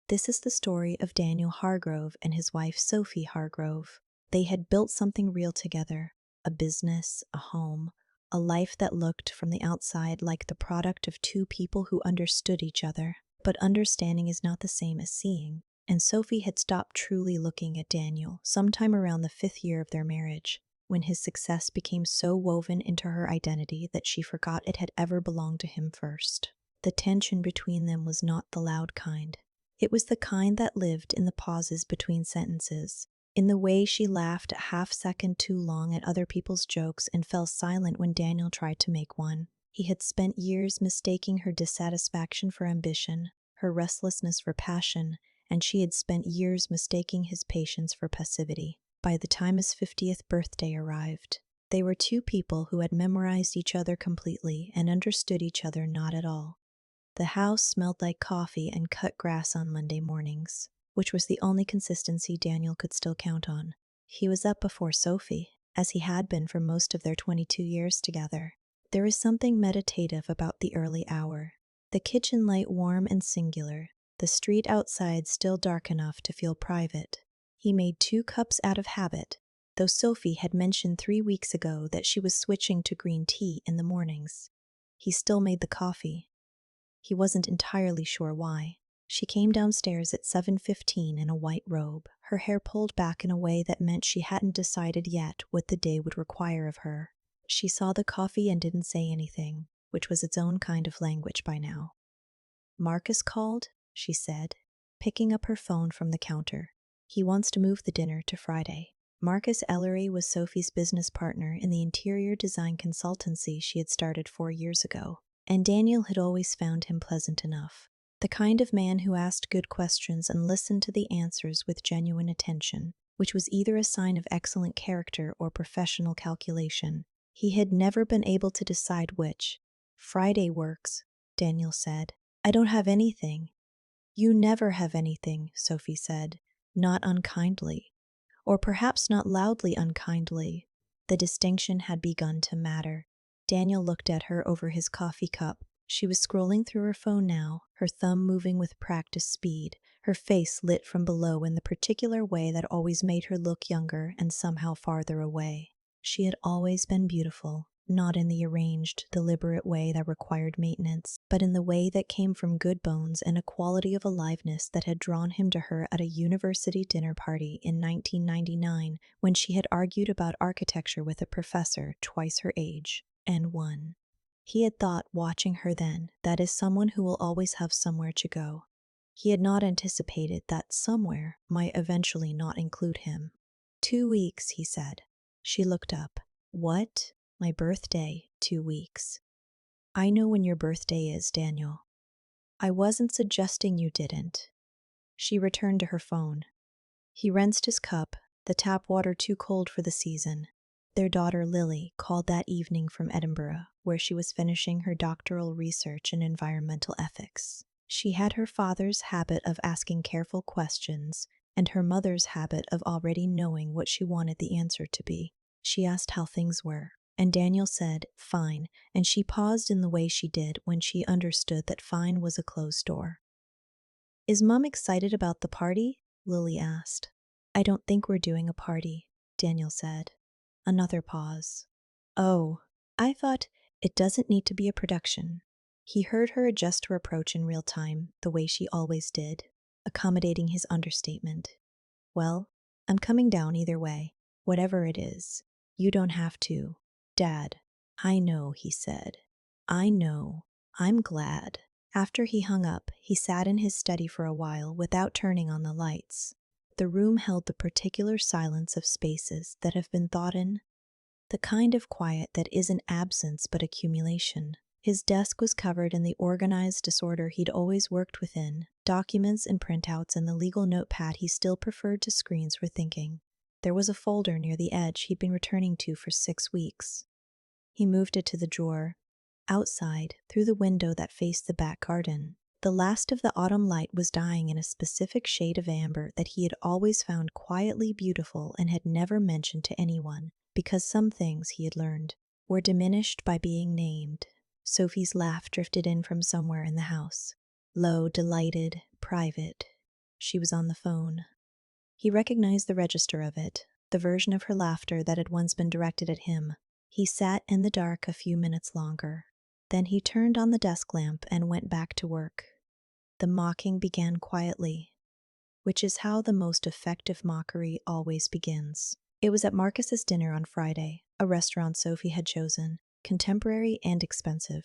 This is the story of Daniel Hargrove and his wife Sophie Hargrove. They had built something real together, a business, a home, a life that looked from the outside like the product of two people who understood each other. But understanding is not the same as seeing, and Sophie had stopped truly looking at Daniel sometime around the 5th year of their marriage, when his success became so woven into her identity that she forgot it had ever belonged to him first. The tension between them was not the loud kind. It was the kind that lived in the pauses between sentences, in the way she laughed a half-second too long at other people's jokes and fell silent when Daniel tried to make one. He had spent years mistaking her dissatisfaction for ambition, her restlessness for passion, and she had spent years mistaking his patience for passivity. By the time his 50th birthday arrived, they were two people who had memorized each other completely and understood each other not at all. The house smelled like coffee and cut grass on Monday mornings, which was the only consistency Daniel could still count on. He was up before Sophie, as he had been for most of their 22 years together. There is something meditative about the early hour. The kitchen light warm and singular, the street outside still dark enough to feel private. He made 2 cups out of habit, though Sophie had mentioned 3 weeks ago that she was switching to green tea in the mornings. He still made the coffee. He wasn't entirely sure why. She came downstairs at 7:15 in a white robe, her hair pulled back in a way that meant she hadn't decided yet what the day would require of her. She saw the coffee and didn't say anything, which was its own kind of language by now. "Marcus called," she said, picking up her phone from the counter. "He wants to move the dinner to Friday." Marcus Ellery was Sophie's business partner in the interior design consultancy she had started 4 years ago, and Daniel had always found him pleasant enough. The kind of man who asked good questions and listened to the answers with genuine attention, which was either a sign of excellent character or professional calculation. He had never been able to decide which. "Friday works," Daniel said. "I don't have anything." "You never have anything," Sophie said, not unkindly, or perhaps not loudly unkindly. The distinction had begun to matter. Daniel looked at her over his coffee cup. She was scrolling through her phone now, her thumb moving with practiced speed, her face lit from below in the particular way that always made her look younger and somehow farther away. She had always been beautiful, not in the arranged, deliberate way that required maintenance, but in the way that came from good bones and a quality of aliveness that had drawn him to her at a university dinner party in 1999 when she had argued about architecture with a professor twice her age, and won. He had thought, watching her then, that is someone who will always have somewhere to go. He had not anticipated that somewhere might eventually not include him. 2 weeks, he said. She looked up. "What? My birthday, 2 weeks. I know when your birthday is, Daniel." "I wasn't suggesting you didn't." She returned to her phone. He rinsed his cup, the tap water too cold for the season. Their daughter Lily called that evening from Edinburgh, where she was finishing her doctoral research in environmental ethics. She had her father's habit of asking careful questions, and her mother's habit of already knowing what she wanted the answer to be. She asked how things were, and Daniel said, "Fine," and she paused in the way she did when she understood that fine was a closed door. "Is Mum excited about the party?" Lily asked. "I don't think we're doing a party," Daniel said. Another pause. "Oh, I thought it doesn't need to be a production." He heard her adjust her approach in real time, the way she always did, accommodating his understatement. "Well, I'm coming down either way, whatever it is. You don't have to, Dad." "I know," he said. "I know. I'm glad." After he hung up, he sat in his study for a while without turning on the lights. The room held the particular silence of spaces that have been thought in, the kind of quiet that isn't absence but accumulation. His desk was covered in the organized disorder he'd always worked within, documents and printouts and the legal notepad he still preferred to screens for thinking. There was a folder near the edge he'd been returning to for 6 weeks. He moved it to the drawer. Outside, through the window that faced the back garden, the last of the autumn light was dying in a specific shade of amber that he had always found quietly beautiful and had never mentioned to anyone, because some things, he had learned, were diminished by being named. Sophie's laugh drifted in from somewhere in the house. Low, delighted, private. She was on the phone. He recognized the register of it, the version of her laughter that had once been directed at him. He sat in the dark a few minutes longer. Then he turned on the desk lamp and went back to work. The mocking began quietly, which is how the most effective mockery always begins. It was at Marcus's dinner on Friday, a restaurant Sophie had chosen, contemporary and expensive.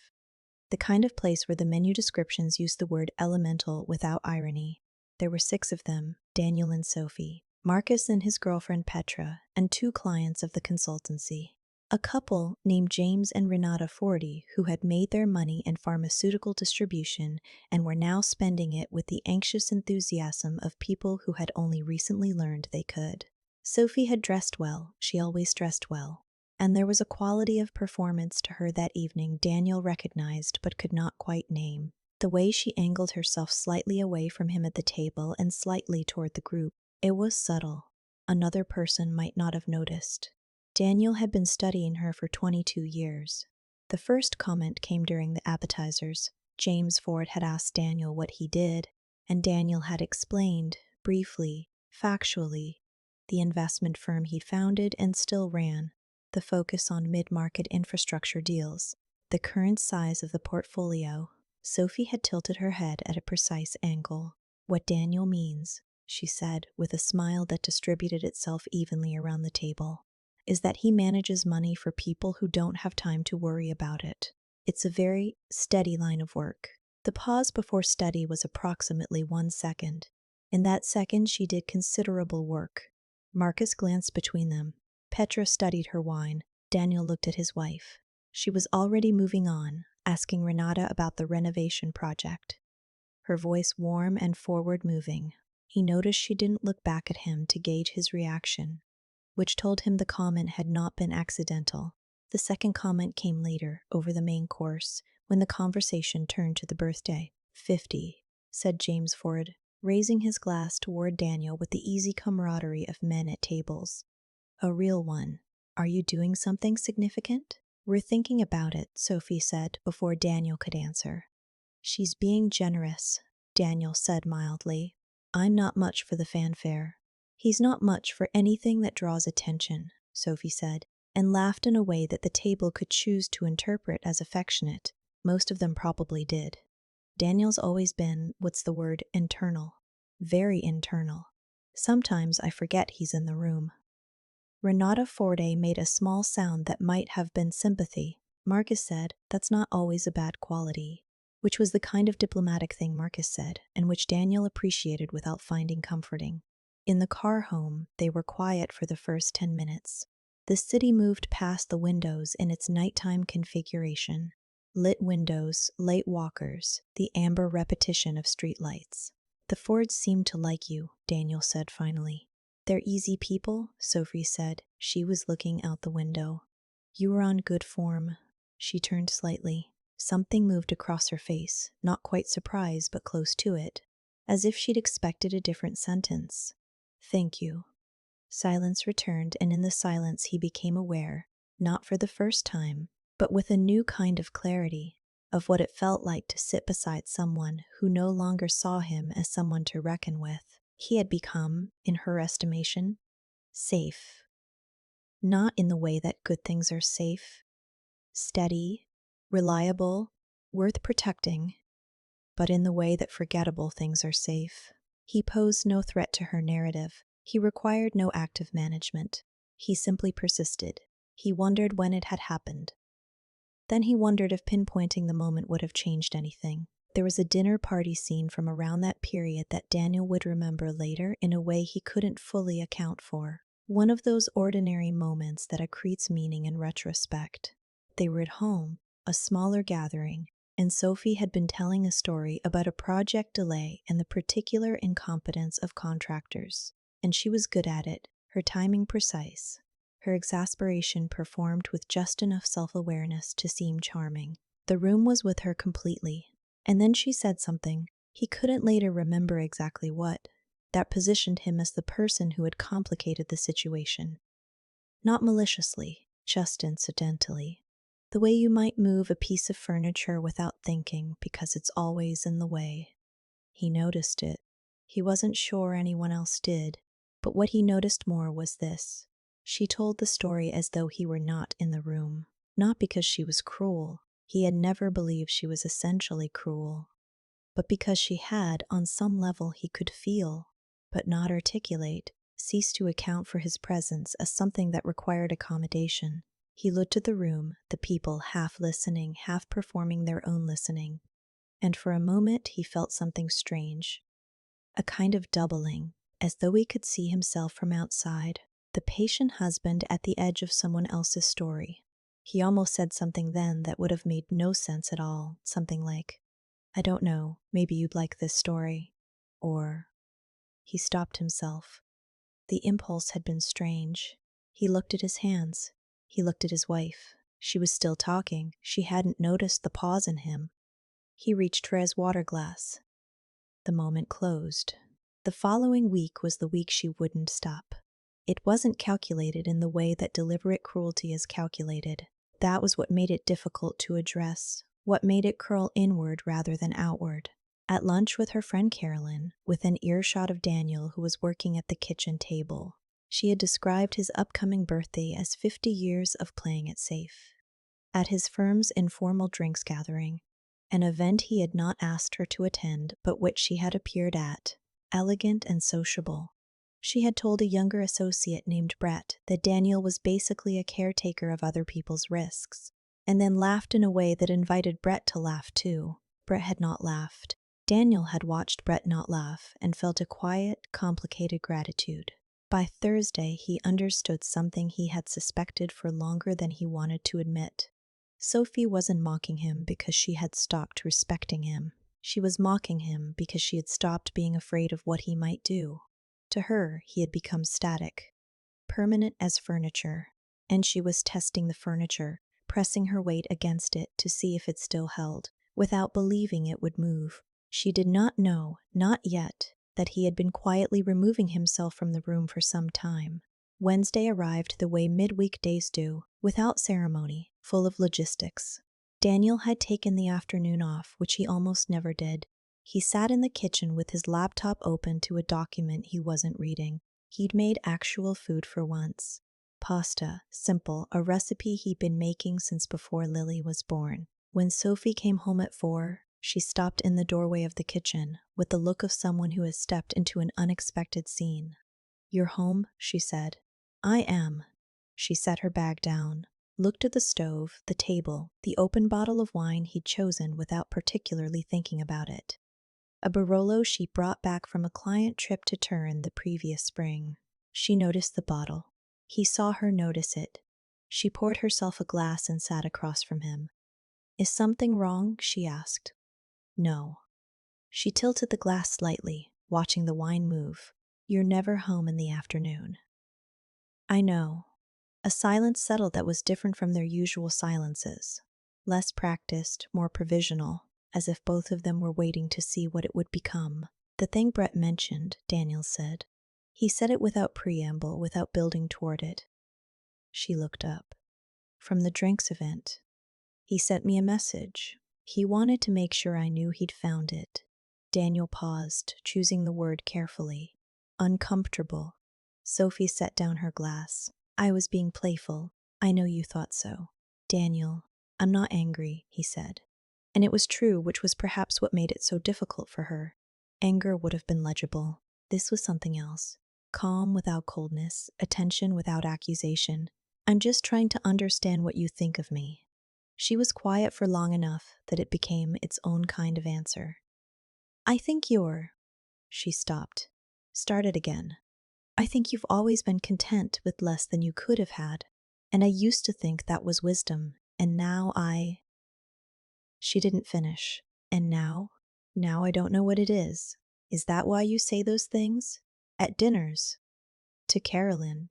The kind of place where the menu descriptions used the word elemental without irony. There were 6 of them, Daniel and Sophie, Marcus and his girlfriend Petra, and 2 clients of the consultancy. A couple named James and Renata Forty, who had made their money in pharmaceutical distribution and were now spending it with the anxious enthusiasm of people who had only recently learned they could. Sophie had dressed well, she always dressed well, and there was a quality of performance to her that evening Daniel recognized but could not quite name. The way she angled herself slightly away from him at the table and slightly toward the group, it was subtle. Another person might not have noticed. Daniel had been studying her for 22 years. The first comment came during the appetizers. James Ford had asked Daniel what he did, and Daniel had explained, briefly, factually, the investment firm he'd founded and still ran, the focus on mid-market infrastructure deals, the current size of the portfolio. Sophie had tilted her head at a precise angle. "What Daniel means," she said, with a smile that distributed itself evenly around the table, "is that he manages money for people who don't have time to worry about it. It's a very steady line of work." The pause before steady was approximately 1 second. In that second she did considerable work. Marcus glanced between them. Petra studied her wine. Daniel looked at his wife. She was already moving on, asking Renata about the renovation project. Her voice warm and forward-moving. He noticed she didn't look back at him to gauge his reaction, which told him the comment had not been accidental. The second comment came later, over the main course, when the conversation turned to the birthday. 50, said James Ford, raising his glass toward Daniel with the easy camaraderie of men at tables. "A real one. Are you doing something significant?" "We're thinking about it," Sophie said before Daniel could answer. "She's being generous," Daniel said mildly. "I'm not much for the fanfare." "He's not much for anything that draws attention," Sophie said, and laughed in a way that the table could choose to interpret as affectionate. Most of them probably did. Daniel's always been, what's the word, internal. Very internal. Sometimes I forget he's in the room. Renata Forte made a small sound that might have been sympathy. Marcus said, "That's not always a bad quality," which was the kind of diplomatic thing Marcus said, and which Daniel appreciated without finding comforting. In the car home, they were quiet for the first 10 minutes. The city moved past the windows in its nighttime configuration. Lit windows, late walkers, the amber repetition of streetlights. "The Fords seem to like you," Daniel said finally. "They're easy people," Sophie said. She was looking out the window. "You were on good form." She turned slightly. Something moved across her face, not quite surprise, but close to it, as if she'd expected a different sentence. "Thank you." Silence returned, and in the silence he became aware, not for the first time, but with a new kind of clarity, of what it felt like to sit beside someone who no longer saw him as someone to reckon with. He had become, in her estimation, safe. Not in the way that good things are safe, steady, reliable, worth protecting, but in the way that forgettable things are safe. He posed no threat to her narrative. He required no active management. He simply persisted. He wondered when it had happened. Then he wondered if pinpointing the moment would have changed anything. There was a dinner party scene from around that period that Daniel would remember later in a way he couldn't fully account for. One of those ordinary moments that accretes meaning in retrospect. They were at home, a smaller gathering, and Sophie had been telling a story about a project delay and the particular incompetence of contractors. And she was good at it, her timing precise, her exasperation performed with just enough self-awareness to seem charming. The room was with her completely. And then she said something, he couldn't later remember exactly what, that positioned him as the person who had complicated the situation. Not maliciously, just incidentally. The way you might move a piece of furniture without thinking because it's always in the way. He noticed it. He wasn't sure anyone else did, but what he noticed more was this. She told the story as though he were not in the room. Not because she was cruel. He had never believed she was essentially cruel. But because she had, on some level he could feel, but not articulate, ceased to account for his presence as something that required accommodation. He looked at the room, the people half listening, half performing their own listening, and for a moment he felt something strange. A kind of doubling, as though he could see himself from outside, the patient husband at the edge of someone else's story. He almost said something then that would have made no sense at all, something like, "I don't know, maybe you'd like this story." Or, he stopped himself. The impulse had been strange. He looked at his hands. He looked at his wife. She was still talking. She hadn't noticed the pause in him. He reached for his water glass. The moment closed. The following week was the week she wouldn't stop. It wasn't calculated in the way that deliberate cruelty is calculated. That was what made it difficult to address, what made it curl inward rather than outward. At lunch with her friend Carolyn, within earshot of Daniel, who was working at the kitchen table, she had described his upcoming birthday as 50 years of playing it safe. At his firm's informal drinks gathering, an event he had not asked her to attend but which she had appeared at, elegant and sociable, she had told a younger associate named Brett that Daniel was basically a caretaker of other people's risks, and then laughed in a way that invited Brett to laugh too. Brett had not laughed. Daniel had watched Brett not laugh and felt a quiet, complicated gratitude. By Thursday, he understood something he had suspected for longer than he wanted to admit. Sophie wasn't mocking him because she had stopped respecting him. She was mocking him because she had stopped being afraid of what he might do. To her, he had become static, permanent as furniture, and she was testing the furniture, pressing her weight against it to see if it still held, without believing it would move. She did not know, not yet, that he had been quietly removing himself from the room for some time. Wednesday arrived the way midweek days do, without ceremony, full of logistics. Daniel had taken the afternoon off, which he almost never did. He sat in the kitchen with his laptop open to a document he wasn't reading. He'd made actual food for once. Pasta, simple, a recipe he'd been making since before Lily was born. When Sophie came home at 4, she stopped in the doorway of the kitchen with the look of someone who has stepped into an unexpected scene. "You're home?" she said. "I am." She set her bag down, looked at the stove, the table, the open bottle of wine he'd chosen without particularly thinking about it. A Barolo she brought back from a client trip to Turin the previous spring. She noticed the bottle. He saw her notice it. She poured herself a glass and sat across from him. "Is something wrong?" she asked. "No." She tilted the glass slightly, watching the wine move. "You're never home in the afternoon." "I know." A silence settled that was different from their usual silences. Less practiced, more provisional, as if both of them were waiting to see what it would become. "The thing Brett mentioned," Daniel said. He said it without preamble, without building toward it. She looked up. "From the drinks event. He sent me a message. He wanted to make sure I knew he'd found it." Daniel paused, choosing the word carefully. "Uncomfortable." Sophie set down her glass. "I was being playful. I know you thought so." "Daniel, I'm not angry," he said. And it was true, which was perhaps what made it so difficult for her. Anger would have been legible. This was something else. Calm without coldness, attention without accusation. "I'm just trying to understand what you think of me." She was quiet for long enough that it became its own kind of answer. "I think you're—" She stopped. Started again. "I think you've always been content with less than you could have had. And I used to think that was wisdom. And now I—" She didn't finish. "And now? Now I don't know what it is. Is that why you say those things? At dinners?" To Carolyn.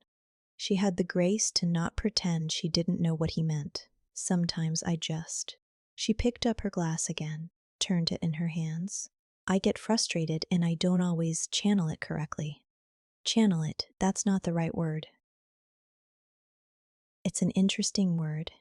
She had the grace to not pretend she didn't know what he meant. "Sometimes I just—" She picked up her glass again, turned it in her hands. "I get frustrated and I don't always channel it correctly." "Channel it, that's not the right word." "It's an interesting word."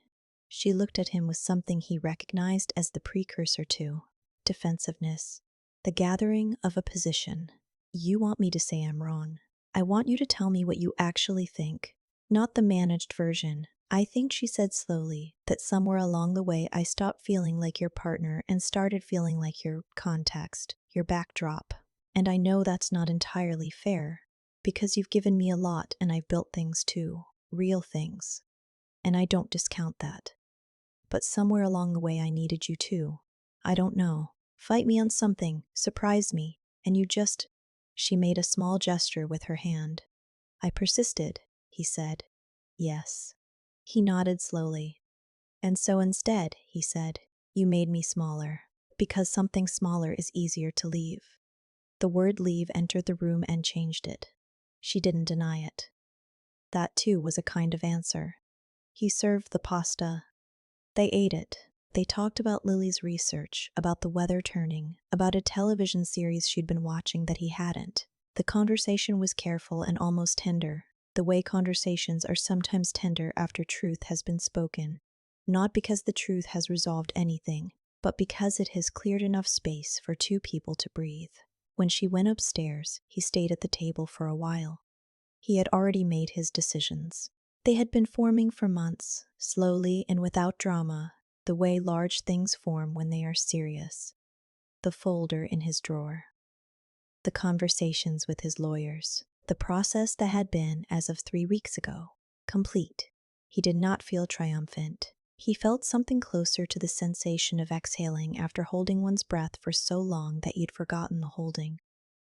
She looked at him with something he recognized as the precursor to defensiveness, the gathering of a position. You want me to say I'm wrong. I want you to tell me what you actually think, not the managed version. I think, she said slowly, that somewhere along the way I stopped feeling like your partner and started feeling like your context, your backdrop. And I know that's not entirely fair, because you've given me a lot and I've built things too, real things. And I don't discount that. But somewhere along the way I needed you too. I don't know. Fight me on something, surprise me, and you just. She made a small gesture with her hand. I persisted, he said. Yes. He nodded slowly. And so instead, he said, you made me smaller, because something smaller is easier to leave. The word leave entered the room and changed it. She didn't deny it. That too was a kind of answer. He served the pasta. They ate it. They talked about Lily's research, about the weather turning, about a television series she'd been watching that he hadn't. The conversation was careful and almost tender, the way conversations are sometimes tender after truth has been spoken. Not because the truth has resolved anything, but because it has cleared enough space for two people to breathe. When she went upstairs, he stayed at the table for a while. He had already made his decisions. They had been forming for months, slowly and without drama, the way large things form when they are serious. The folder in his drawer. The conversations with his lawyers. The process that had been, as of 3 weeks ago, complete. He did not feel triumphant. He felt something closer to the sensation of exhaling after holding one's breath for so long that you'd forgotten the holding.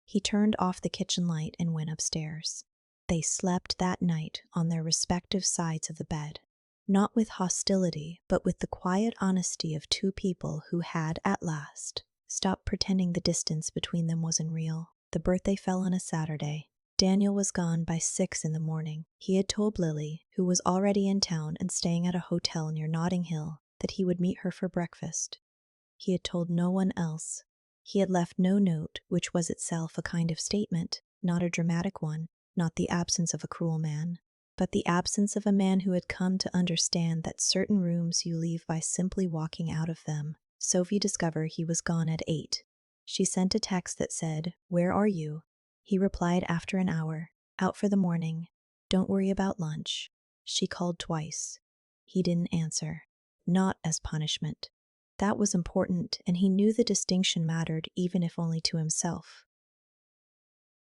He turned off the kitchen light and went upstairs. They slept that night on their respective sides of the bed, not with hostility, but with the quiet honesty of two people who had, at last, stopped pretending the distance between them wasn't real. The birthday fell on a Saturday. Daniel was gone by 6 in the morning. He had told Lily, who was already in town and staying at a hotel near Notting Hill, that he would meet her for breakfast. He had told no one else. He had left no note, which was itself a kind of statement, not a dramatic one, not the absence of a cruel man, but the absence of a man who had come to understand that certain rooms you leave by simply walking out of them. Sophie discovered he was gone at 8. She sent a text that said, "Where are you?" He replied after an hour, "Out for the morning. Don't worry about lunch." She called twice. He didn't answer. Not as punishment. That was important, and he knew the distinction mattered, even if only to himself.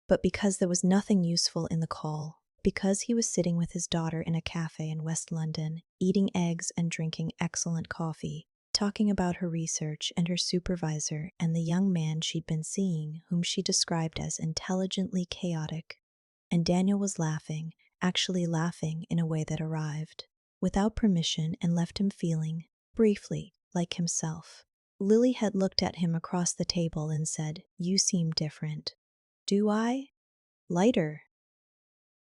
But because there was nothing useful in the call, because he was sitting with his daughter in a cafe in West London, eating eggs and drinking excellent coffee, talking about her research and her supervisor and the young man she'd been seeing, whom she described as intelligently chaotic. And Daniel was laughing, actually laughing in a way that arrived, without permission, and left him feeling, briefly, like himself. Lily had looked at him across the table and said, "You seem different." "Do I?" "Lighter."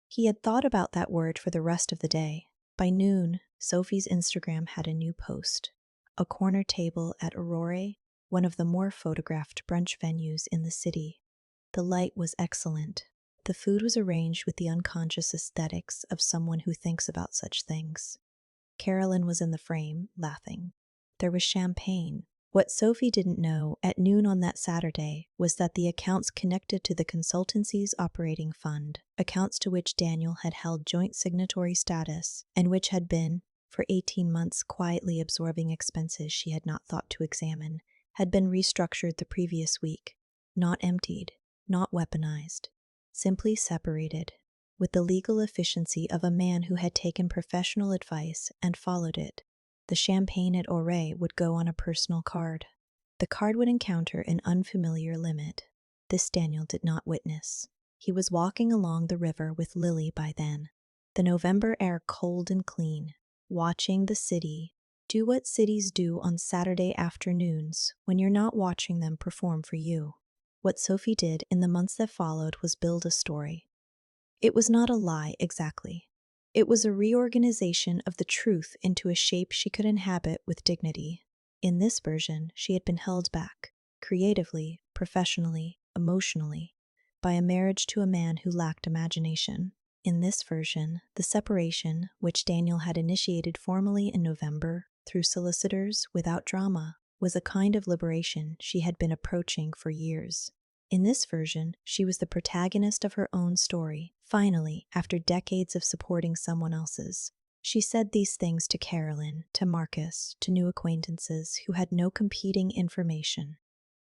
He had thought about that word for the rest of the day. By noon, Sophie's Instagram had a new post. A corner table at Aurore, one of the more photographed brunch venues in the city. The light was excellent. The food was arranged with the unconscious aesthetics of someone who thinks about such things. Carolyn was in the frame, laughing. There was champagne. What Sophie didn't know at noon on that Saturday was that the accounts connected to the consultancy's operating fund, accounts to which Daniel had held joint signatory status, and which had been, for 18 months, quietly absorbing expenses she had not thought to examine, had been restructured the previous week, not emptied, not weaponized, simply separated, with the legal efficiency of a man who had taken professional advice and followed it. The champagne at Aurore would go on a personal card. The card would encounter an unfamiliar limit. This Daniel did not witness. He was walking along the river with Lily by then, the November air cold and clean, watching the city do what cities do on Saturday afternoons when you're not watching them perform for you. What Sophie did in the months that followed was build a story. It was not a lie exactly. It was a reorganization of the truth into a shape she could inhabit with dignity. In this version, she had been held back, creatively, professionally, emotionally, by a marriage to a man who lacked imagination. In this version, the separation, which Daniel had initiated formally in November, through solicitors, without drama, was a kind of liberation she had been approaching for years. In this version, she was the protagonist of her own story, finally, after decades of supporting someone else's. She said these things to Carolyn, to Marcus, to new acquaintances who had no competing information.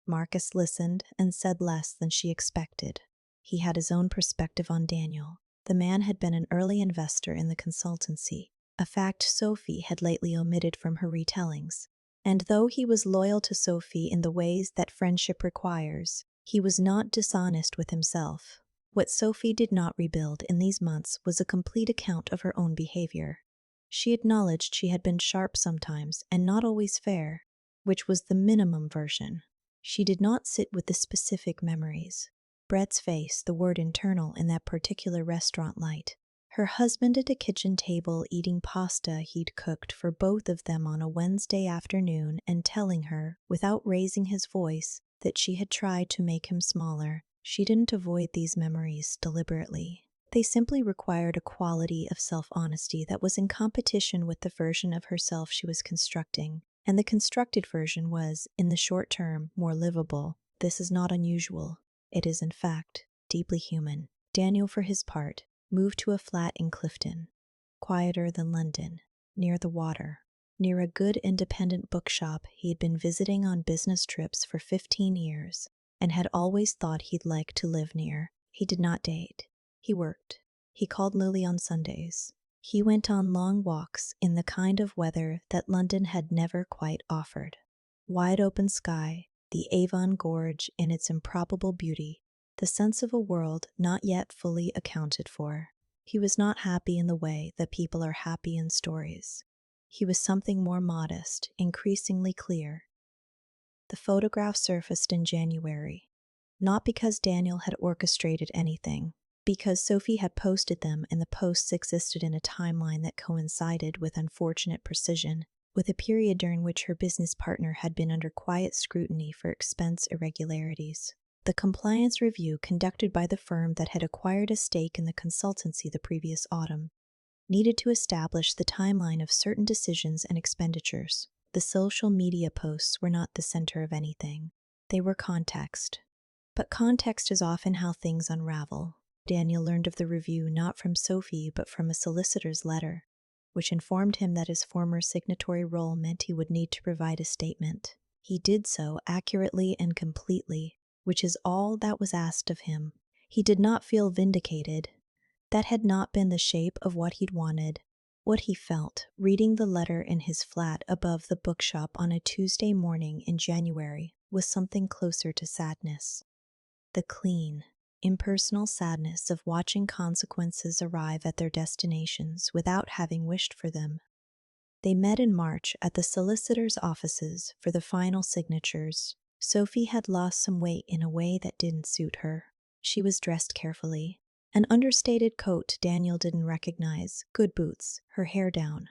Marcus listened and said less than she expected. He had his own perspective on Daniel. The man had been an early investor in the consultancy, a fact Sophie had lately omitted from her retellings. And though he was loyal to Sophie in the ways that friendship requires, he was not dishonest with himself. What Sophie did not rebuild in these months was a complete account of her own behavior. She acknowledged she had been sharp sometimes and not always fair, which was the minimum version. She did not sit with the specific memories. Brett's face, the word internal in that particular restaurant light. Her husband at a kitchen table eating pasta he'd cooked for both of them on a Wednesday afternoon and telling her, without raising his voice, that she had tried to make him smaller. She didn't avoid these memories deliberately. They simply required a quality of self-honesty that was in competition with the version of herself she was constructing. And the constructed version was, in the short term, more livable. This is not unusual. It is, in fact, deeply human. Daniel, for his part, moved to a flat in Clifton, quieter than London, near the water, near a good independent bookshop he had been visiting on business trips for 15 years and had always thought he'd like to live near. He did not date. He worked. He called Lily on Sundays. He went on long walks in the kind of weather that London had never quite offered. Wide open sky, the Avon Gorge in its improbable beauty, the sense of a world not yet fully accounted for. He was not happy in the way that people are happy in stories. He was something more modest, increasingly clear. The photograph surfaced in January, not because Daniel had orchestrated anything, because Sophie had posted them and the posts existed in a timeline that coincided with unfortunate precision, with a period during which her business partner had been under quiet scrutiny for expense irregularities. The compliance review conducted by the firm that had acquired a stake in the consultancy the previous autumn needed to establish the timeline of certain decisions and expenditures. The social media posts were not the center of anything. They were context. But context is often how things unravel. Daniel learned of the review not from Sophie but from a solicitor's letter, which informed him that his former signatory role meant he would need to provide a statement. He did so accurately and completely, which is all that was asked of him. He did not feel vindicated. That had not been the shape of what he'd wanted. What he felt, reading the letter in his flat above the bookshop on a Tuesday morning in January, was something closer to sadness. The clean, impersonal sadness of watching consequences arrive at their destinations without having wished for them. They met in March at the solicitor's offices for the final signatures. Sophie had lost some weight in a way that didn't suit her. She was dressed carefully. An understated coat Daniel didn't recognize, good boots, her hair down.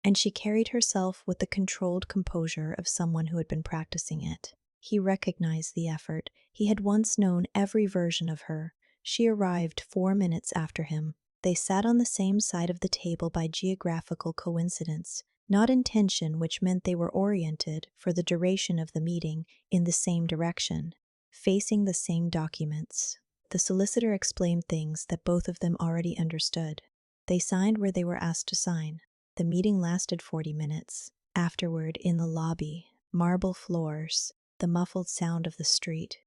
And she carried herself with the controlled composure of someone who had been practicing it. He recognized the effort. He had once known every version of her. She arrived 4 minutes after him. They sat on the same side of the table by geographical coincidence, not intention, which meant they were oriented, for the duration of the meeting, in the same direction, facing the same documents. The solicitor explained things that both of them already understood. They signed where they were asked to sign. The meeting lasted 40 minutes. Afterward, in the lobby, marble floors, the muffled sound of the street,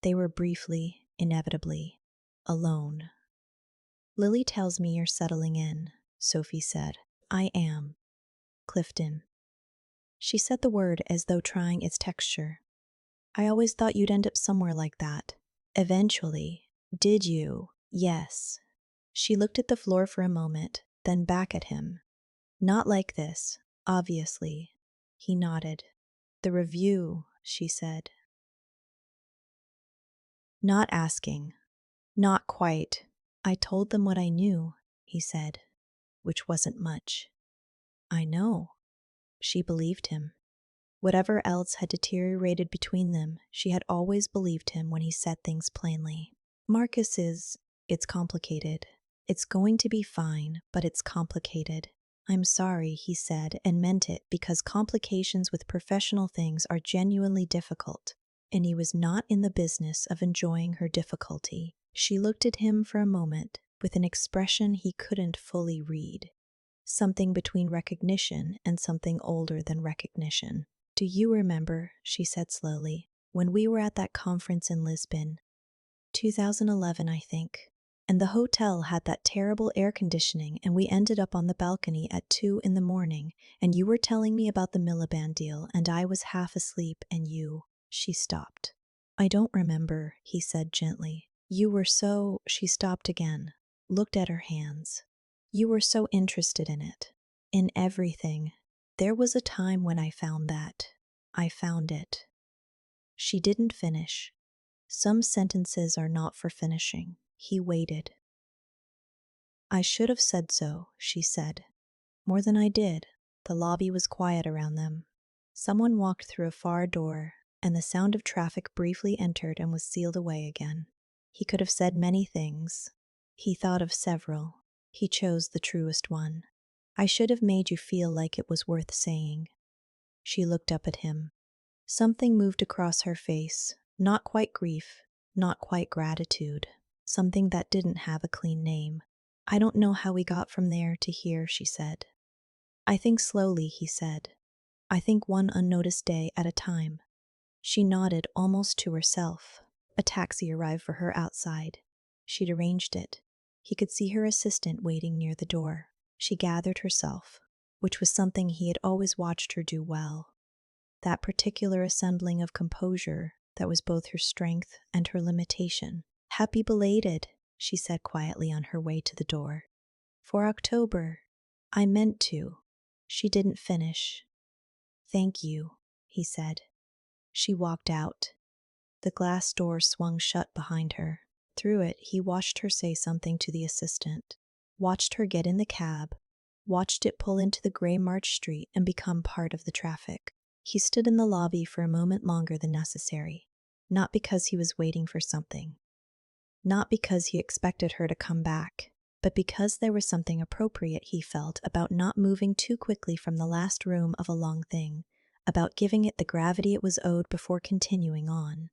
they were briefly, inevitably, alone. "Lily tells me you're settling in," Sophie said. "I am. Clifton." She said the word as though trying its texture. "I always thought you'd end up somewhere like that." "Eventually." "Did you?" "Yes." She looked at the floor for a moment, then back at him. "Not like this, obviously." He nodded. "The review," she said. "Not asking." "Not quite." "I told them what I knew," he said, which wasn't much. "I know." She believed him. Whatever else had deteriorated between them, she had always believed him when he said things plainly. "Marcus is... it's complicated. It's going to be fine, but it's complicated." "I'm sorry," he said, and meant it, because complications with professional things are genuinely difficult. and he was not in the business of enjoying her difficulty. She looked at him for a moment with an expression he couldn't fully read, something between recognition and something older than recognition. "Do you remember," she said slowly, "when we were at that conference in Lisbon? 2011, I think. And the hotel had that terrible air conditioning, and we ended up on the balcony at 2 in the morning, and you were telling me about the Miliband deal, and I was half asleep, and you—" She stopped. "I don't remember," he said gently. "You were so—" She stopped again, looked at her hands. "You were so interested in it. In everything. There was a time when I found that. I found it." She didn't finish. Some sentences are not for finishing. He waited. "I should have said so," she said. "More than I did." The lobby was quiet around them. Someone walked through a far door, and the sound of traffic briefly entered and was sealed away again. He could have said many things. He thought of several. He chose the truest one. "I should have made you feel like it was worth saying." She looked up at him. Something moved across her face, not quite grief, not quite gratitude, something that didn't have a clean name. "I don't know how we got from there to here," she said. "I think slowly," he said. "I think one unnoticed day at a time." She nodded almost to herself. A taxi arrived for her outside. She'd arranged it. He could see her assistant waiting near the door. She gathered herself, which was something he had always watched her do well. That particular assembling of composure that was both her strength and her limitation. "Happy belated," she said quietly on her way to the door. "For October. I meant to." She didn't finish. "Thank you," he said. She walked out. The glass door swung shut behind her. Through it, he watched her say something to the assistant, watched her get in the cab, watched it pull into the gray March street and become part of the traffic. He stood in the lobby for a moment longer than necessary, not because he was waiting for something, not because he expected her to come back, but because there was something appropriate, he felt, about not moving too quickly from the last room of a long thing, about giving it the gravity it was owed before continuing on.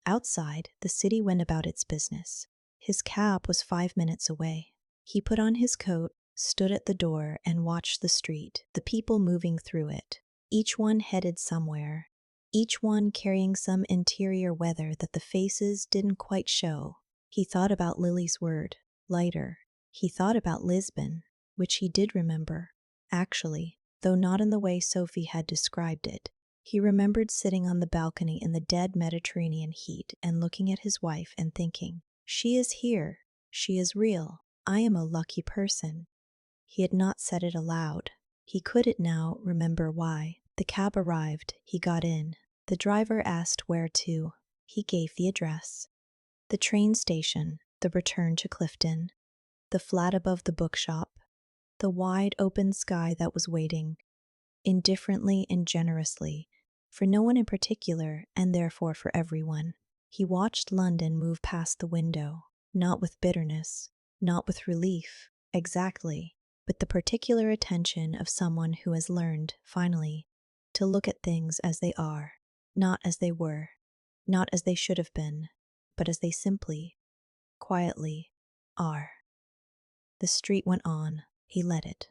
Outside, the city went about its business. His cab was 5 minutes away. He put on his coat, stood at the door, and watched the street, the people moving through it, each one headed somewhere, each one carrying some interior weather that the faces didn't quite show. He thought about Lily's word, lighter. He thought about Lisbon, which he did remember, actually, though not in the way Sophie had described it. He remembered sitting on the balcony in the dead Mediterranean heat and looking at his wife and thinking, "She is here. She is real. I am a lucky person." He had not said it aloud. He couldn't now remember why. The cab arrived. He got in. The driver asked where to. He gave the address. The train station, the return to Clifton, the flat above the bookshop, the wide open sky that was waiting, indifferently and generously, for no one in particular, and therefore for everyone. He watched London move past the window, not with bitterness, not with relief, exactly, but the particular attention of someone who has learned, finally, to look at things as they are, not as they were, not as they should have been, but as they simply, quietly, are. The street went on. He let it.